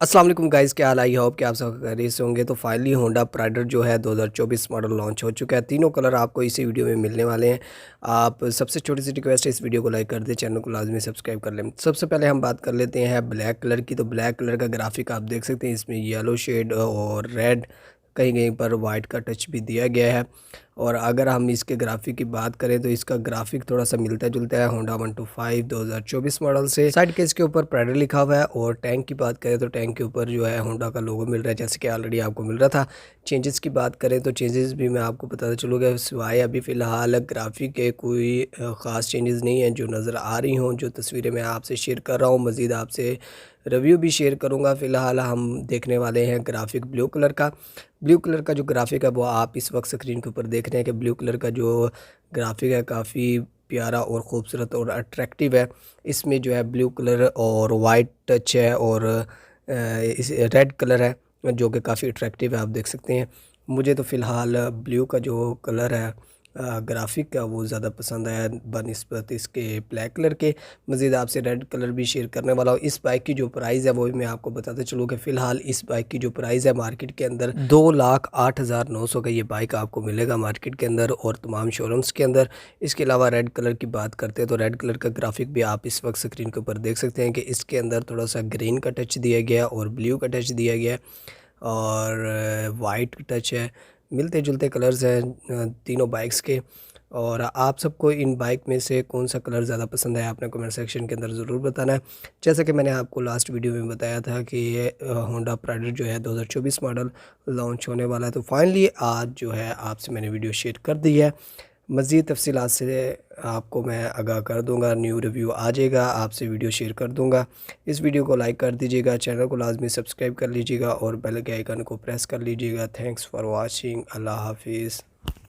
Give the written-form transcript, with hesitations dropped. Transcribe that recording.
अस्सलाम वालेकुम गाइस, क्या हाल है? आई होप कि आप सब खैरियत से होंगे। तो फाइनली होंडा प्राइडर जो है 2024 मॉडल लॉन्च हो चुका है। तीनों कलर आपको इसी वीडियो में मिलने वाले हैं। आप सबसे छोटी सी रिक्वेस्ट है, इस वीडियो को लाइक कर दें, चैनल को लाजमी सब्सक्राइब कर लें। सबसे पहले हम बात कर लेते हैं ब्लैक कलर की। तो ब्लैक कलर का ग्राफिक आप देख सकते हैं, इसमें येलो शेड और रेड, कहीं कहीं पर वाइट का टच भी दिया गया है। और अगर हम इसके ग्राफिक की बात करें तो इसका ग्राफिक थोड़ा सा मिलता जुलता है होंडा 125 2024 मॉडल से। साइड के इसके ऊपर प्राइडर लिखा हुआ है। और टैंक की बात करें तो टैंक के ऊपर जो है होंडा का लोगो मिल रहा है, जैसे कि ऑलरेडी आपको मिल रहा था। चेंजेस की बात करें तो चेंजेस भी मैं आपको बताता चलूँगा, सिवाय अभी फ़िलहाल ग्राफिक के कोई ख़ास चेंजेस नहीं हैं जो नज़र आ रही हों। जो तस्वीरें मैं आपसे शेयर कर रहा हूँ, मज़ीद आपसे रिव्यू भी शेयर करूँगा। फ़िलहाल हम देखने वाले हैं ग्राफिक ब्लू कलर का। ब्लू कलर का जो ग्राफिक है वो आप इस वक्त स्क्रीन के ऊपर देख रहे हैं कि ब्लू कलर का जो ग्राफिक है काफ़ी प्यारा और ख़ूबसूरत और अट्रैक्टिव है। इसमें जो है ब्लू कलर और वाइट टच है और इस रेड कलर है जो कि काफ़ी अट्रैक्टिव है, आप देख सकते हैं। मुझे तो फ़िलहाल ब्लू का जो कलर है ग्राफिक का वो ज़्यादा पसंद आया बनिस्बत इसके ब्लैक कलर के। मज़ीद आपसे रेड कलर भी शेयर करने वाला हूँ। इस बाइक की जो प्राइस है वो भी मैं आपको बताते चलूँ कि फ़िलहाल इस बाइक की जो प्राइस है मार्केट के अंदर 2,08,900 का ये बाइक आपको मिलेगा मार्केट के अंदर और तमाम शोरूम्स के अंदर। इसके अलावा रेड कलर की बात करते हैं तो रेड कलर का ग्राफिक भी आप इस वक्त स्क्रीन के ऊपर देख सकते हैं कि इसके अंदर थोड़ा सा ग्रीन का टच दिया गया और ब्लू का टच दिया गया और वाइट टच है। मिलते जुलते कलर्स हैं तीनों बाइक्स के। और आप सबको इन बाइक में से कौन सा कलर ज़्यादा पसंद है आपने कमेंट सेक्शन के अंदर ज़रूर बताना है। जैसा कि मैंने आपको लास्ट वीडियो में बताया था कि ये होंडा प्राइडर जो है 2024 मॉडल लॉन्च होने वाला है। तो फाइनली आज जो है आपसे मैंने वीडियो शेयर कर दी है। मज़ीद तफ़सीलात से आपको मैं आगाह कर दूंगा, न्यू रिव्यू आ जाएगा, आपसे वीडियो शेयर कर दूंगा। इस वीडियो को लाइक कर दीजिएगा, चैनल को लाजमी सब्सक्राइब कर लीजिएगा और बेल के आइकन को प्रेस कर लीजिएगा। Thanks for watching. अल्लाह हाफिज़।